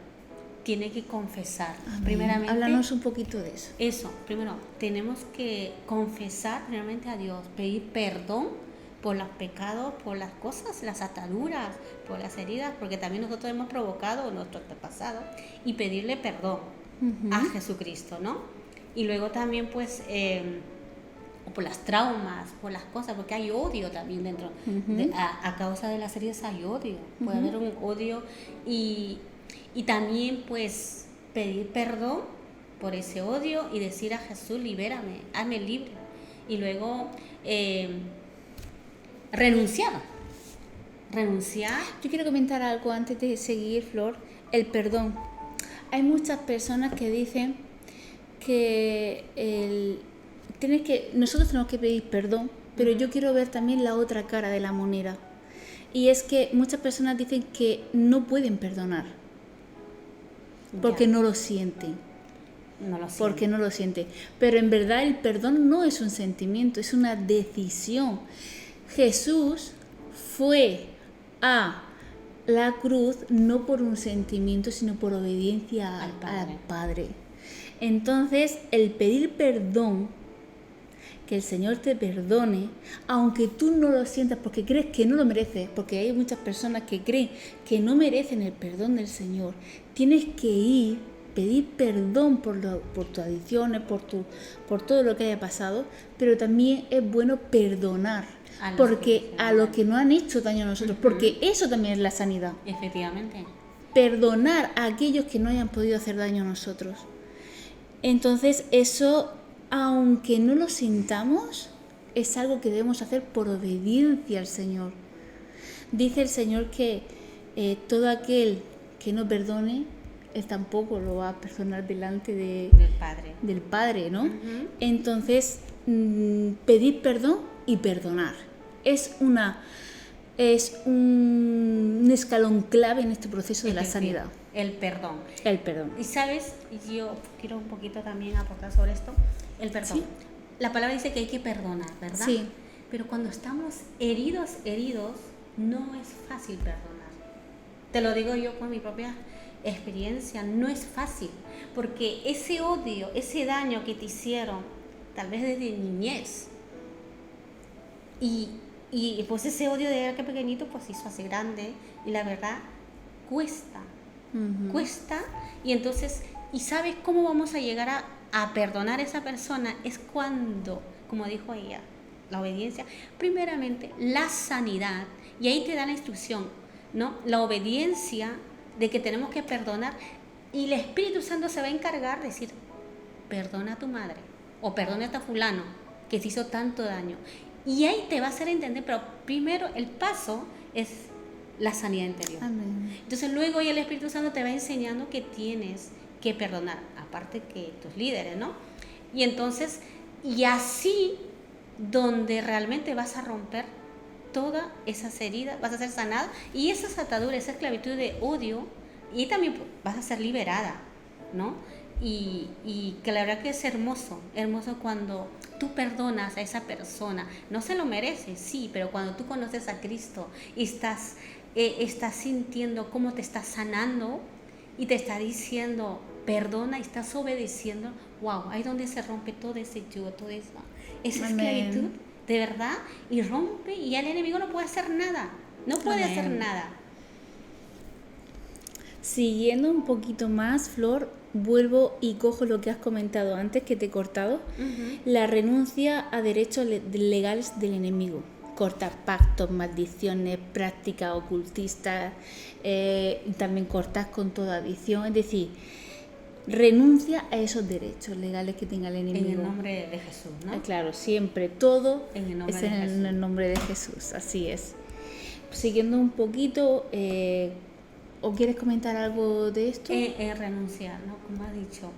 tiene que confesar. Amén. Primeramente, háblanos un poquito de eso. Eso, primero, tenemos que confesar primeramente a Dios, pedir perdón por los pecados, por las cosas, las ataduras, por las heridas, porque también nosotros hemos provocado nuestro pasado, y pedirle perdón a Jesucristo, ¿no? Y luego también pues por las traumas, por las cosas, porque hay odio también dentro, a causa de las heridas hay odio, puede haber un odio, y también pues pedir perdón por ese odio y decir a Jesús, libérame, hazme libre, y luego renunciar. Yo quiero comentar algo antes de seguir, Flor. El perdón. Hay muchas personas que dicen que nosotros tenemos que pedir perdón, pero yo quiero ver también la otra cara de la moneda. Y es que muchas personas dicen que no pueden perdonar porque no lo sienten. Porque no lo sienten. Pero en verdad el perdón no es un sentimiento, es una decisión. Jesús fue a la cruz no por un sentimiento, sino por obediencia al Padre. Entonces, el pedir perdón, que el Señor te perdone, aunque tú no lo sientas porque crees que no lo mereces, porque hay muchas personas que creen que no merecen el perdón del Señor, tienes que ir, pedir perdón por tus adicciones, por todo lo que haya pasado, pero también es bueno perdonar. Porque a los que no han hecho daño a nosotros, porque eso también es la sanidad. Efectivamente. Perdonar a aquellos que no hayan podido hacer daño a nosotros. Entonces eso, aunque no lo sintamos, es algo que debemos hacer por obediencia al Señor. Dice el Señor que todo aquel que no perdone, Él tampoco lo va a perdonar delante del Padre, ¿no? Entonces, pedir perdón y perdonar es un escalón clave en este proceso de la sanidad. El perdón. Y sabes, yo quiero un poquito también aportar sobre esto, el perdón. ¿Sí? La palabra dice que hay que perdonar, ¿verdad? Sí. Pero cuando estamos heridos, no es fácil perdonar. Te lo digo yo con mi propia experiencia, no es fácil, porque ese odio, ese daño que te hicieron, tal vez desde niñez, y pues ese odio de que pequeñito pues se hizo así grande, y la verdad cuesta, cuesta, y entonces, ¿y sabes cómo vamos a llegar a perdonar a esa persona? Es cuando, como dijo ella, la obediencia, primeramente la sanidad, y ahí te da la instrucción, ¿no? La obediencia de que tenemos que perdonar, y el Espíritu Santo se va a encargar de decir, perdona a tu madre, o perdona a fulano que te hizo tanto daño, y ahí te va a hacer entender, pero primero el paso es la sanidad interior. Amén. Entonces luego ya el Espíritu Santo te va enseñando que tienes que perdonar, aparte que tus líderes, ¿no? Y entonces, y así donde realmente vas a romper todas esas heridas, vas a ser sanada, y esas ataduras, esa esclavitud de odio, y también vas a ser liberada, ¿no? Y que la verdad que es hermoso cuando tú perdonas a esa persona, no se lo merece, sí, pero cuando tú conoces a Cristo y estás sintiendo cómo te está sanando y te está diciendo perdona y estás obedeciendo, wow, ahí es donde se rompe todo ese yugo, toda esa esclavitud, de verdad, y rompe, y el enemigo no puede hacer nada, no puede hacer nada. Siguiendo un poquito más, Flor, vuelvo y cojo lo que has comentado antes, que te he cortado, la renuncia a derechos legales del enemigo. Cortar pactos, maldiciones, prácticas ocultistas, también cortas con toda adicción, es decir, renuncia a esos derechos legales que tenga el enemigo. En el nombre de Jesús, ¿no? Claro, siempre, todo en el nombre es de en Jesús. el nombre de Jesús, así es. Siguiendo un poquito, ¿o quieres comentar algo de esto? Renunciar, ¿no? Como has dicho,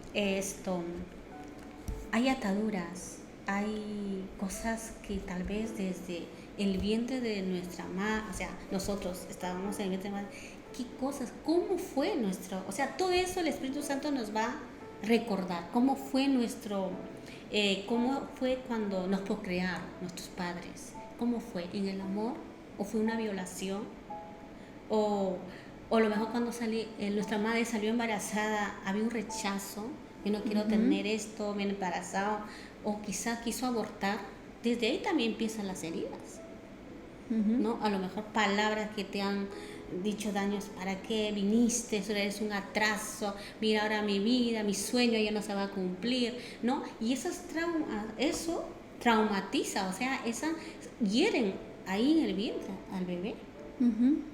hay ataduras, hay cosas que tal vez desde el vientre de nuestra madre, o sea, nosotros estábamos en el vientre de madre, ¿qué cosas? ¿Cómo fue nuestro? O sea, todo eso el Espíritu Santo nos va a recordar, cómo fue cómo fue cuando nos procrearon nuestros padres, cómo fue, en el amor, o fue una violación, o a lo mejor cuando nuestra madre salió embarazada, había un rechazo, yo no quiero tener esto, me he embarazado, o quizá quiso abortar, desde ahí también empiezan las heridas, ¿no? A lo mejor palabras que te han dicho daños, ¿para qué viniste? Eso eres un atraso, mira ahora mi vida, mi sueño ya no se va a cumplir, ¿no? Y eso traumatiza, o sea, hieren ahí en el vientre al bebé.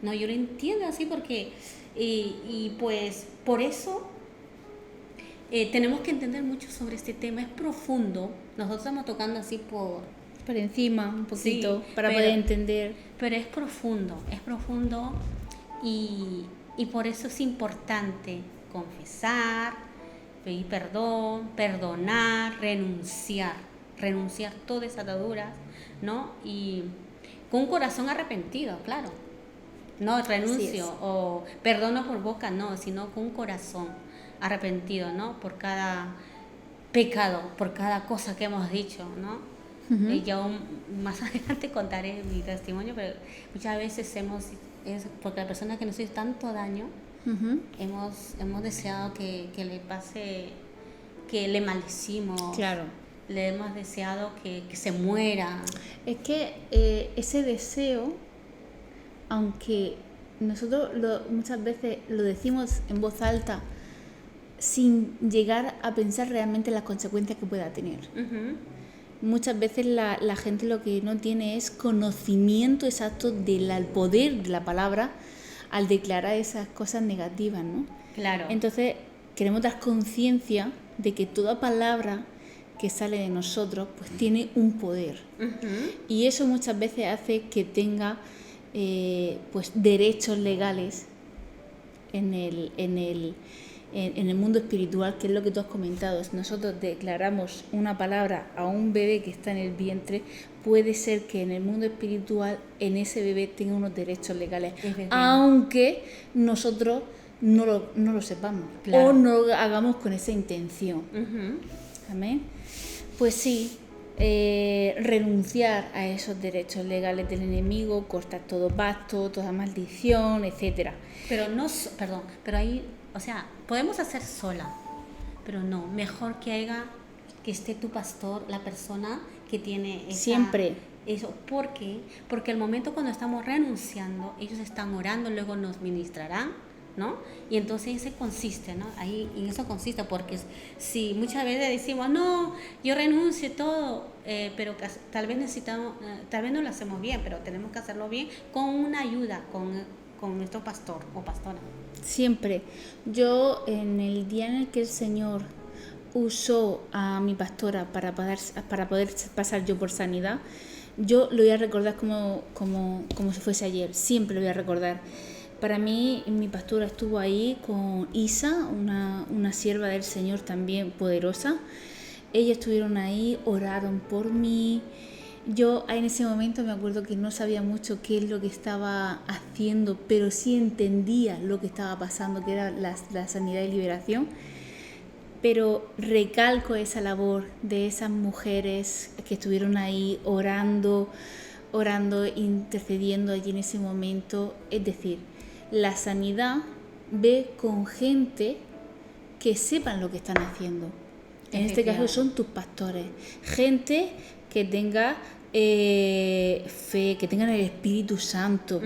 No, yo lo entiendo así porque, y pues por eso tenemos que entender mucho sobre este tema, es profundo, nosotros estamos tocando así por encima un poquito, sí, para poder entender. Pero es profundo y por eso es importante confesar, pedir perdón, perdonar, renunciar todas esas ataduras, ¿no? Y con un corazón arrepentido, claro. No renuncio o perdono por boca, no, sino con un corazón arrepentido, ¿no? Por cada pecado, por cada cosa que hemos dicho, ¿no? Y yo más adelante contaré mi testimonio, pero muchas veces porque la persona que nos hizo tanto daño, hemos deseado que le pase, que le maldecimos. Claro. Le hemos deseado que se muera. Es que ese deseo, aunque nosotros muchas veces lo decimos en voz alta, sin llegar a pensar realmente las consecuencias que pueda tener. Muchas veces la gente lo que no tiene es conocimiento exacto del poder de la palabra al declarar esas cosas negativas, ¿no? Claro. Entonces queremos dar conciencia de que toda palabra que sale de nosotros pues tiene un poder. Y eso muchas veces hace que tenga pues derechos legales en el mundo espiritual, que es lo que tú has comentado. Si nosotros declaramos una palabra a un bebé que está en el vientre, puede ser que en el mundo espiritual en ese bebé tenga unos derechos legales, aunque nosotros no lo sepamos, claro, o no lo hagamos con esa intención. Amén. Pues sí, renunciar a esos derechos legales del enemigo, cortar todo pacto, toda maldición, etcétera. Pero no, perdón, pero ahí, o sea, podemos hacer sola, pero no, mejor que esté tu pastor, la persona que tiene Siempre. Eso, ¿por qué? Porque el momento cuando estamos renunciando, ellos están orando, luego nos ministrarán, ¿no? Y entonces ese consiste, ¿no? Ahí en eso consiste, porque si muchas veces decimos, no, yo renuncio todo, pero tal vez necesitamos, tal vez no lo hacemos bien, pero tenemos que hacerlo bien con una ayuda, con nuestro pastor o pastora. Siempre. Yo, en el día en el que el Señor usó a mi pastora para poder pasar yo por sanidad, yo lo voy a recordar como si fuese ayer. Siempre lo voy a recordar. Para mí, mi pastora estuvo ahí con Isa, una sierva del Señor también poderosa. Ellos estuvieron ahí, oraron por mí. Yo en ese momento me acuerdo que no sabía mucho qué es lo que estaba haciendo, pero sí entendía lo que estaba pasando, que era la sanidad y liberación. Pero recalco esa labor de esas mujeres que estuvieron ahí orando, intercediendo allí en ese momento. Es decir, la sanidad ve con gente que sepan lo que están haciendo. En este caso son tus pastores, gente que tenga fe, que tengan el Espíritu Santo,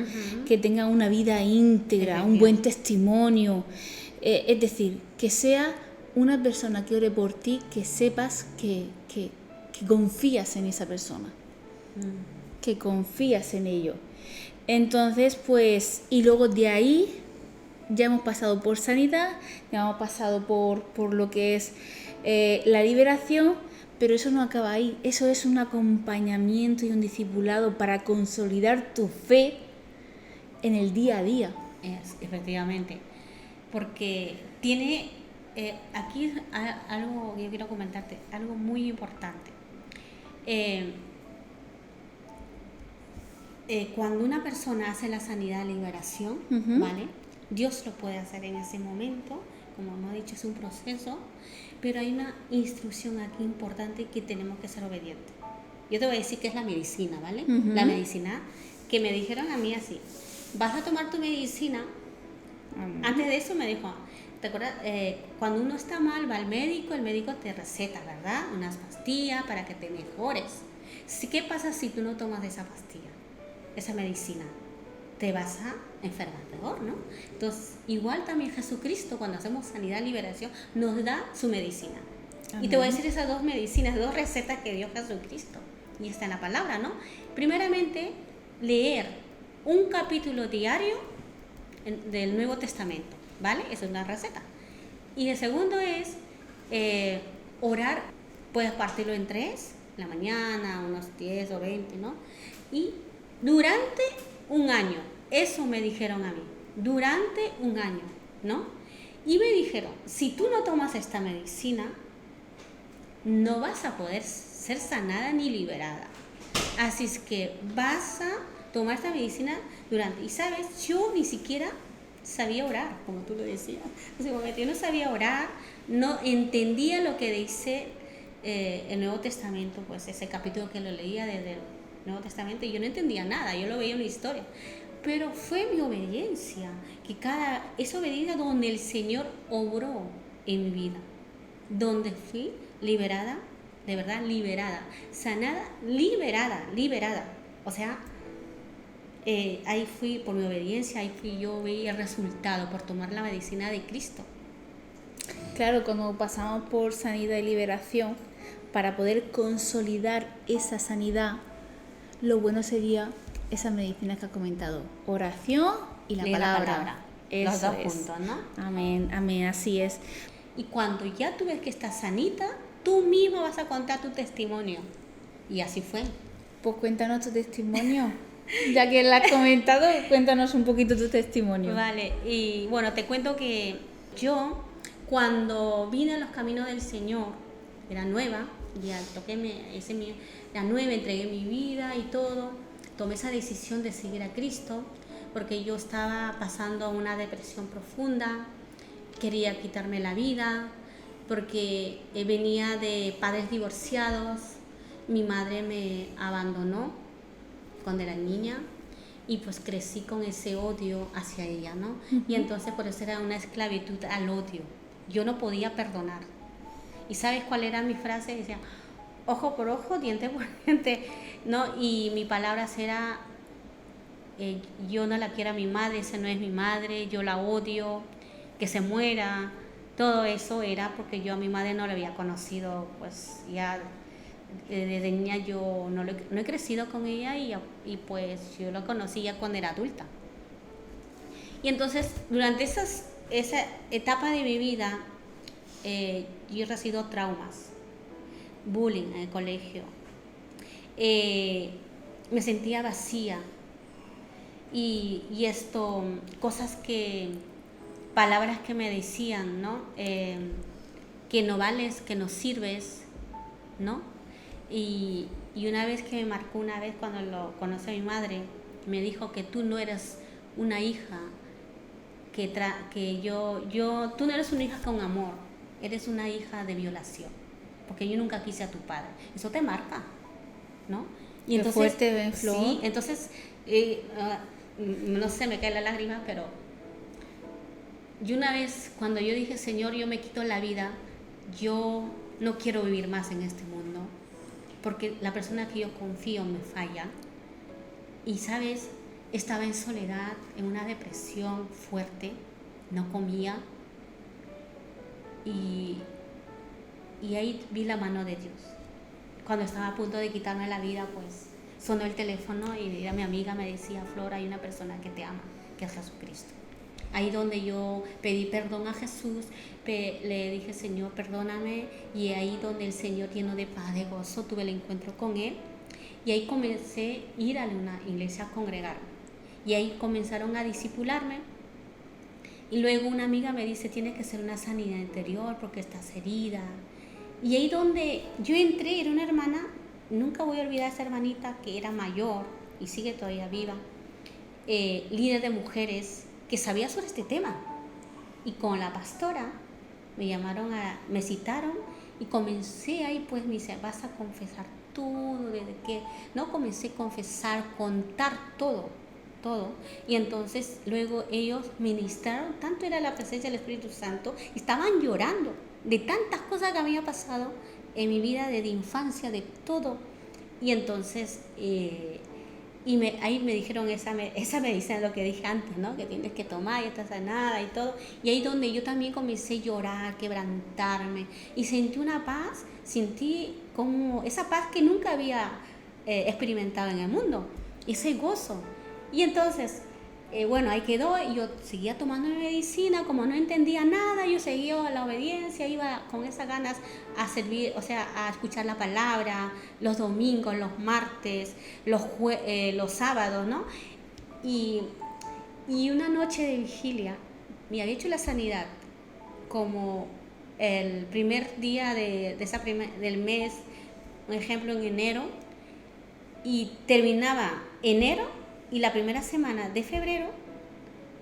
que tengan una vida íntegra, un buen testimonio. Es decir, que sea una persona que ore por ti, que sepas que confías en esa persona, que confías en ello. Entonces, pues, y luego de ahí ya hemos pasado por sanidad, ya hemos pasado por lo que es la liberación, pero eso no acaba ahí. Eso es un acompañamiento y un discipulado para consolidar tu fe en el día a día. Efectivamente, porque tiene aquí algo que yo quiero comentarte, algo muy importante. Cuando una persona hace la sanidad y liberación, ¿vale? Dios lo puede hacer en ese momento, como hemos dicho, es un proceso, pero hay una instrucción aquí importante que tenemos que ser obedientes. Yo te voy a decir que es la medicina, ¿vale? La medicina que me dijeron a mí así, vas a tomar tu medicina. Antes de eso me dijo, ¿te acuerdas? Cuando uno está mal va al médico, el médico te receta, ¿verdad? Unas pastillas para que te mejores. ¿Qué pasa si tú no tomas esa pastilla, esa medicina? Te vas a enfermar peor, ¿no? Entonces, igual también Jesucristo, cuando hacemos sanidad y liberación, nos da su medicina. Amén. Y te voy a decir esas dos medicinas, dos recetas que dio Jesucristo. Y está en la palabra, ¿no? Primeramente, leer un capítulo diario del Nuevo Testamento, ¿vale? Esa es una receta. Y el segundo es orar, puedes partirlo en 3, la mañana, unos 10 o 20, ¿no? Y durante un año, eso me dijeron a mí, durante un año, ¿no? Y me dijeron, si tú no tomas esta medicina, no vas a poder ser sanada ni liberada. Así es que vas a tomar esta medicina durante... Y sabes, yo ni siquiera sabía orar, como tú lo decías. O sea, yo no sabía orar, no entendía lo que dice el Nuevo Testamento, pues ese capítulo que lo leía desde el Nuevo Testamento, y yo no entendía nada, yo lo veía en una historia. Pero fue mi obediencia, esa obediencia donde el Señor obró en mi vida, donde fui liberada, de verdad liberada, sanada, liberada. O sea, ahí fui por mi obediencia, yo vi el resultado por tomar la medicina de Cristo. Claro, cuando pasamos por sanidad y liberación, para poder consolidar esa sanidad, lo bueno sería esas medicinas que ha comentado, oración y la palabra. Los dos juntos, ¿no? Amén, amén, así es. Y cuando ya tú ves que estás sanita, tú mismo vas a contar tu testimonio. Y así fue. Pues cuéntanos tu testimonio. Ya que la has comentado, cuéntanos un poquito tu testimonio. Vale, y bueno, te cuento que yo, cuando vine a los caminos del Señor, era nueva, ya era nueva, entregué mi vida y todo, tomé esa decisión de seguir a Cristo, porque yo estaba pasando una depresión profunda, quería quitarme la vida, porque venía de padres divorciados, mi madre me abandonó cuando era niña y pues crecí con ese odio hacia ella, ¿no? Y entonces por eso era una esclavitud al odio. Yo no podía perdonar. ¿Y sabes cuál era mi frase? Decía, ojo por ojo, diente por diente, ¿no? Y mi palabra era, yo no la quiero a mi madre, esa no es mi madre, yo la odio, que se muera. Todo eso era porque yo a mi madre no la había conocido, pues ya desde niña yo no he crecido con ella y pues yo la conocí ya cuando era adulta. Y entonces durante esa etapa de mi vida yo he recibido traumas, bullying en el colegio, me sentía vacía y esto, palabras que me decían, ¿no? Que no vales, que no sirves, ¿no? Y una vez que me marcó, una vez cuando lo conocí a mi madre, me dijo que tú no eres una hija, tú no eres una hija con amor, eres una hija de violación, porque yo nunca quise a tu padre. Eso te marca, ¿no? Y entonces, fuerte, Flor. Sí, entonces, no sé, me cae la lágrima, pero yo una vez, cuando yo dije, Señor, yo me quito la vida, yo no quiero vivir más en este mundo, porque la persona que yo confío me falla. Y, ¿sabes? Estaba en soledad, en una depresión fuerte, no comía. Y ahí vi la mano de Dios. Cuando estaba a punto de quitarme la vida, pues sonó el teléfono y era mi amiga, me decía, Flor, hay una persona que te ama, que es Jesucristo. Ahí donde yo pedí perdón a Jesús, le dije, Señor, perdóname, y ahí donde el Señor, lleno de paz, de gozo, tuve el encuentro con Él, y ahí comencé a ir a una iglesia a congregarme, y ahí comenzaron a discipularme, y luego una amiga me dice, tiene que ser una sanidad interior porque estás herida, y ahí donde yo entré, era una hermana, nunca voy a olvidar a esa hermanita que era mayor, y sigue todavía viva, líder de mujeres, que sabía sobre este tema. Y con la pastora me citaron y comencé ahí, pues me dice, vas a confesar todo, desde que, no, comencé a confesar, contar todo. Y entonces luego ellos ministraron, tanto era la presencia del Espíritu Santo, estaban llorando de tantas cosas que había pasado en mi vida desde infancia, de todo. Y entonces ahí me dijeron esa medicina, lo que dije antes, ¿no? Que tienes que tomar y estás sanada y todo. Y ahí donde yo también comencé a llorar, quebrantarme. Y sentí una paz, sentí como esa paz que nunca había experimentado en el mundo. Ese gozo. Y entonces, bueno, ahí quedó y yo seguía tomando mi medicina, como no entendía nada, yo seguía a la obediencia, iba con esas ganas a servir, o sea, a escuchar la palabra, los domingos, los martes, los sábados, ¿no? Y una noche de vigilia, me había hecho la sanidad, como el primer día del mes, un ejemplo en enero, y terminaba enero, y la primera semana de febrero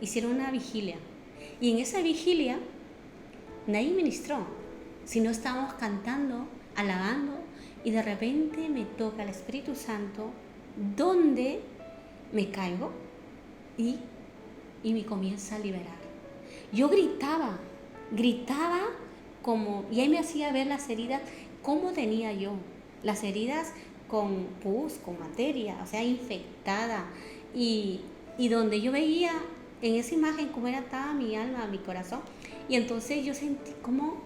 hicieron una vigilia. Y en esa vigilia nadie ministró, sino estábamos cantando, alabando, y de repente me toca el Espíritu Santo, donde me caigo y me comienza a liberar. Yo gritaba como, y ahí me hacía ver las heridas, cómo tenía yo, las heridas con pus, con materia, o sea, infectada. Y donde yo veía en esa imagen cómo estaba mi alma, mi corazón, y entonces yo sentí como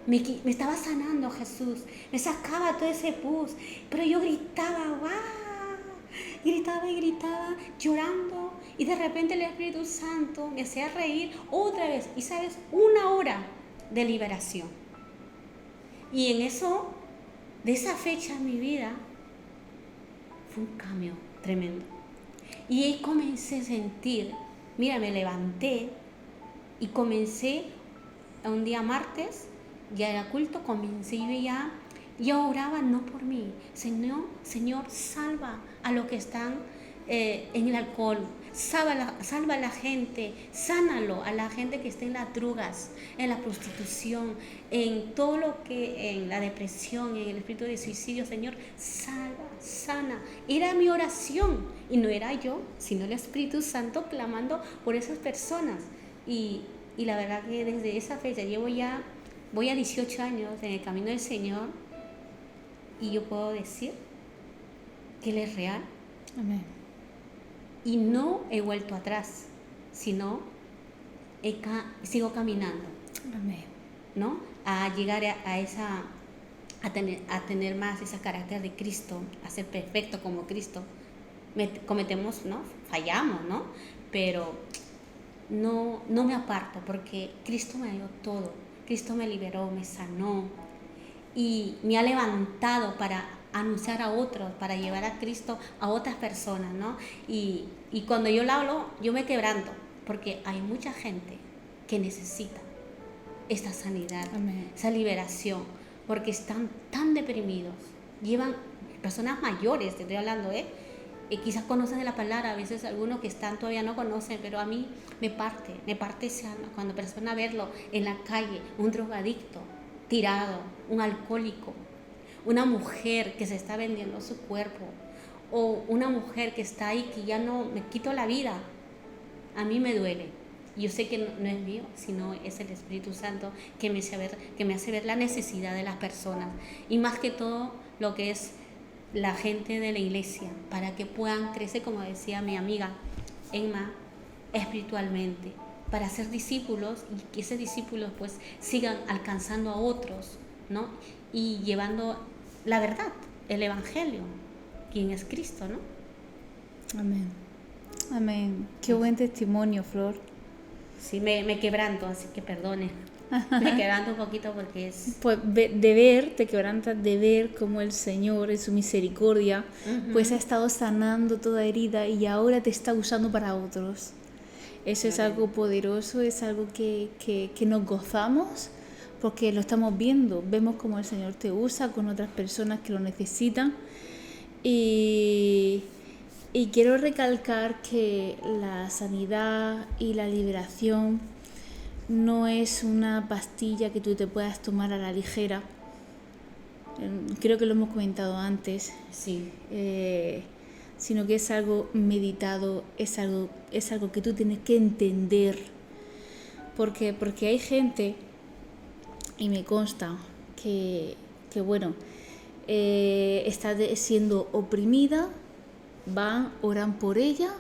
me estaba sanando Jesús, me sacaba todo ese pus, pero yo gritaba, ¡guau! Gritaba, llorando, y de repente el Espíritu Santo me hacía reír otra vez, y sabes, 1 hora de liberación. Y en eso, de esa fecha en mi vida, fue un cambio tremendo. Y ahí comencé a sentir, mira, me levanté y comencé, un día martes, ya era culto, comencé yo oraba no por mí, Señor, salva a los que están en el alcohol, salva a la gente, sánalo a la gente que está en las drogas, en la prostitución, en todo lo que, en la depresión, en el espíritu de suicidio, Señor, salva, sana. Era mi oración y no era yo, sino el Espíritu Santo clamando por esas personas. Y la verdad que desde esa fecha voy a 18 años en el camino del Señor y yo puedo decir que Él es real. Amén. Y no he vuelto atrás, sino sigo caminando, Amén. ¿no? A llegar a tener más ese carácter de Cristo, a ser perfecto como Cristo. Cometemos, ¿no? Fallamos, ¿no? Pero no me aparto porque Cristo me dio todo. Cristo me liberó, me sanó y me ha levantado para anunciar a otros, para llevar a Cristo a otras personas, ¿no? Y cuando yo lo hablo, yo me quebranto, porque hay mucha gente que necesita esta sanidad, Amén. esa liberación, porque están tan deprimidos, llevan personas mayores, te estoy hablando, quizás conocen de la palabra, a veces algunos que están todavía no conocen, pero a mí me parte ese alma cuando persona verlo en la calle, un drogadicto, tirado, un alcohólico, una mujer que se está vendiendo su cuerpo o una mujer que está ahí que ya no me quito la vida. A mí me duele. Yo sé que no es mío, sino es el Espíritu Santo que me hace ver la necesidad de las personas y más que todo lo que es la gente de la iglesia para que puedan crecer, como decía mi amiga Emma, espiritualmente, para ser discípulos y que esos discípulos pues sigan alcanzando a otros, ¿no? Y llevando la verdad, el evangelio, quien es Cristo, ¿no? Amén. Amén. Qué buen testimonio, Flor. Sí, me quebranto, así que perdone. Me quebranto un poquito porque es... Pues te quebrantas de ver cómo el Señor en su misericordia pues ha estado sanando toda herida y ahora te está usando para otros. Eso es algo poderoso, es algo que nos gozamos porque lo estamos viendo, vemos cómo el Señor te usa con otras personas que lo necesitan y quiero recalcar que la sanidad y la liberación no es una pastilla que tú te puedas tomar a la ligera. Creo que lo hemos comentado antes. Sí. Sino que es algo meditado, es algo que tú tienes que entender. Porque hay gente, y me consta, que bueno, está siendo oprimida, oran por ella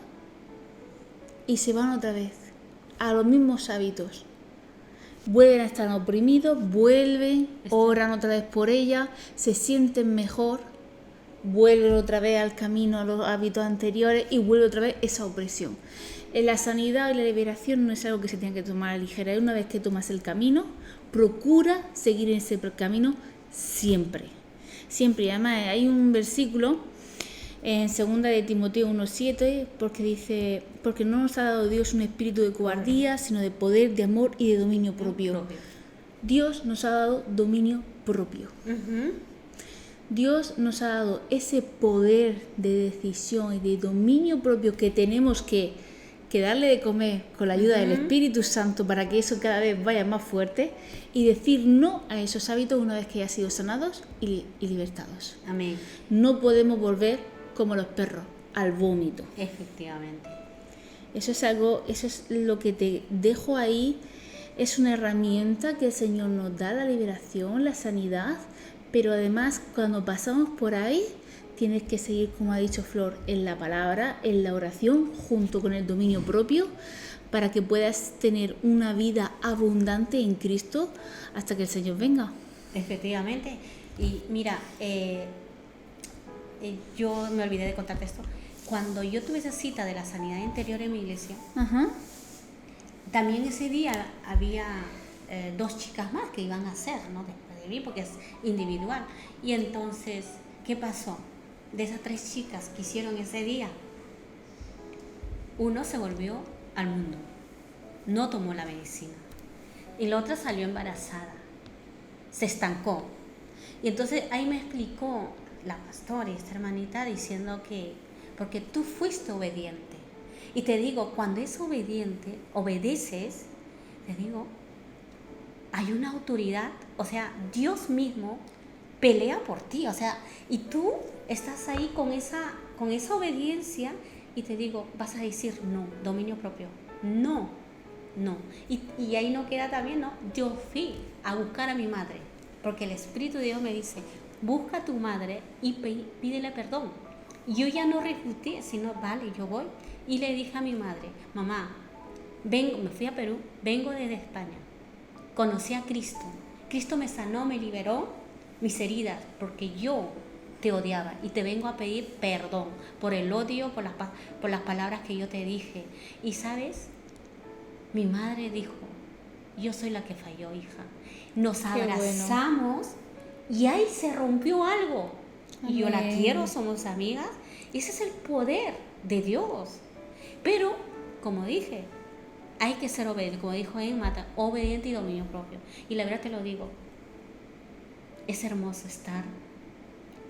y se van otra vez a los mismos hábitos. Vuelven a estar oprimidos, oran otra vez por ella, se sienten mejor, vuelven otra vez al camino, a los hábitos anteriores y vuelve otra vez esa opresión. La sanidad y la liberación no es algo que se tenga que tomar a la ligera. Una vez que tomas el camino, procura seguir en ese camino siempre. Siempre. Y además hay un versículo en 2 de Timoteo 1:7, porque dice: porque no nos ha dado Dios un espíritu de cobardía, sino de poder, de amor y de dominio propio. Dios nos ha dado dominio propio. Dios nos ha dado ese poder de decisión y de dominio propio que tenemos que darle de comer con la ayuda del Espíritu Santo para que eso cada vez vaya más fuerte y decir no a esos hábitos una vez que hayan sido sanados y libertados. Amén. No podemos volver como los perros al vómito. Efectivamente. Eso es lo que te dejo ahí. Es una herramienta que el Señor nos da, la liberación, la sanidad, pero además cuando pasamos por ahí tienes que seguir, como ha dicho Flor, en la palabra, en la oración, junto con el dominio propio, para que puedas tener una vida abundante en Cristo hasta que el Señor venga. Efectivamente. Y mira, yo me olvidé de contarte esto. Cuando yo tuve esa cita de la sanidad interior en mi iglesia, también ese día había 2 chicas más que iban a hacer, ¿no? Después de mí, porque es individual. Y entonces, ¿qué pasó? De esas 3 chicas que hicieron ese día, uno se volvió al mundo, no tomó la medicina, y la otra salió embarazada, se estancó. Y entonces ahí me explicó la pastora, esta hermanita, diciendo que porque tú fuiste obediente, Y te digo, cuando es obediente, obedeces, te digo, hay una autoridad, o sea, Dios mismo pelea por ti, o sea, y tú estás ahí con esa obediencia y te digo, vas a decir no, dominio propio, no. Y ahí no queda también, ¿no? Yo fui a buscar a mi madre, porque el Espíritu de Dios me dice, busca a tu madre y pídele perdón. Y yo ya no refuté, sino, vale, yo voy. Y le dije a mi madre, mamá, me fui a Perú, vengo desde España, conocí a Cristo, Cristo me sanó, me liberó mis heridas, porque yo te odiaba y te vengo a pedir perdón por el odio, por las palabras que yo te dije. Y sabes, mi madre dijo, yo soy la que falló, hija. Nos abrazamos y ahí se rompió algo. Y yo la quiero, somos amigas. Y ese es el poder de Dios. Pero, como dije, hay que ser obediente, como dijo Emma, obediente y dominio propio. Y la verdad te lo digo, es hermoso estar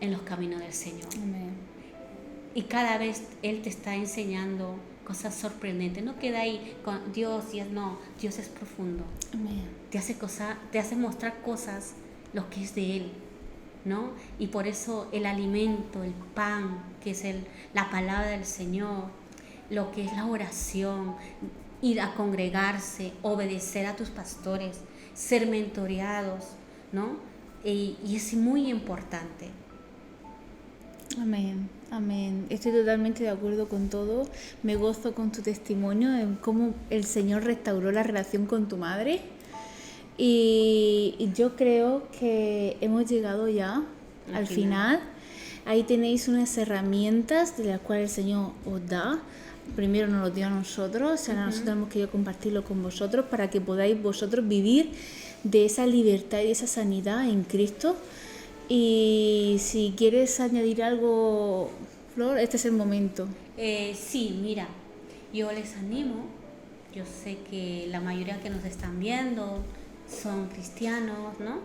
en los caminos del Señor. Amén. Y cada vez Él te está enseñando cosas sorprendentes. No queda ahí con Dios y no, Dios es profundo. Amén. Te hace mostrar cosas, lo que es de Él, ¿no? Y por eso el alimento, el pan, que es la palabra del Señor, lo que es la oración, ir a congregarse, obedecer a tus pastores, ser mentoreados, ¿no? Y es muy importante. Amén, amén. Estoy totalmente de acuerdo con todo. Me gozo con tu testimonio en cómo el Señor restauró la relación con tu madre. Y yo creo que hemos llegado ya al final. Ahí tenéis unas herramientas de las cuales el Señor os da. Primero nos lo dio a nosotros, ahora nosotros hemos querido compartirlo con vosotros para que podáis vosotros vivir de esa libertad y de esa sanidad en Cristo. Y si quieres añadir algo, Flor, este es el momento. Sí, mira, yo les animo, yo sé que la mayoría que nos están viendo son cristianos, ¿no?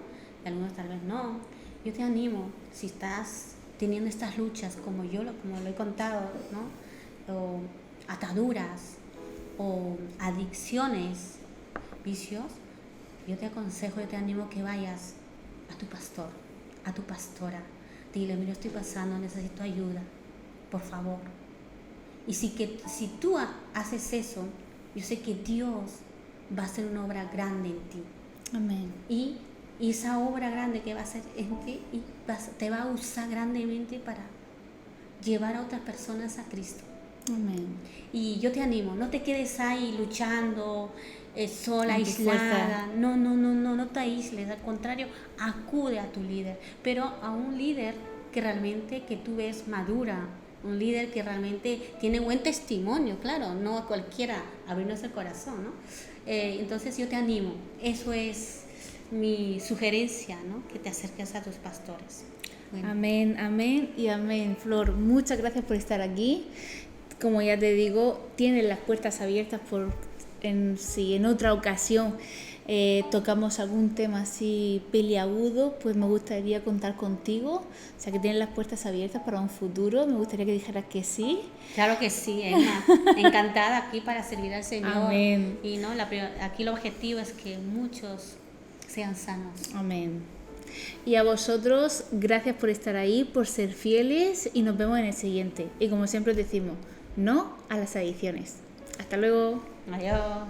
Y algunos tal vez no. Yo te animo, si estás teniendo estas luchas como lo he contado, ¿no? O ataduras o adicciones, vicios, yo te aconsejo, yo te animo que vayas a tu pastor, a tu pastora. Dile, mira, estoy pasando, necesito ayuda, por favor. Y si tú haces eso, yo sé que Dios va a hacer una obra grande en ti. Amén. Y esa obra grande que va a hacer en ti te va a usar grandemente para llevar a otras personas a Cristo. Amén. Y yo te animo, no te quedes ahí luchando, sola, aislada. No te aísles, al contrario, acude a tu líder, pero a un líder que tú ves madura, un líder que realmente tiene buen testimonio, claro, no a cualquiera abrirnos el corazón, ¿no? Entonces yo te animo, eso es mi sugerencia, ¿no? Que te acerques a tus pastores. Bueno. Amén, amén y amén. Flor, muchas gracias por estar aquí. Como ya te digo, tienes las puertas abiertas si en otra ocasión tocamos algún tema así peliagudo, pues me gustaría contar contigo. O sea, que tienes las puertas abiertas para un futuro. Me gustaría que dijeras que sí. Claro que sí, Emma. Encantada aquí para servir al Señor. Amén. Y no, aquí el objetivo es que muchos sean sanos. Amén. Y a vosotros, gracias por estar ahí, por ser fieles y nos vemos en el siguiente. Y como siempre decimos, no a las adicciones. Hasta luego. Adiós.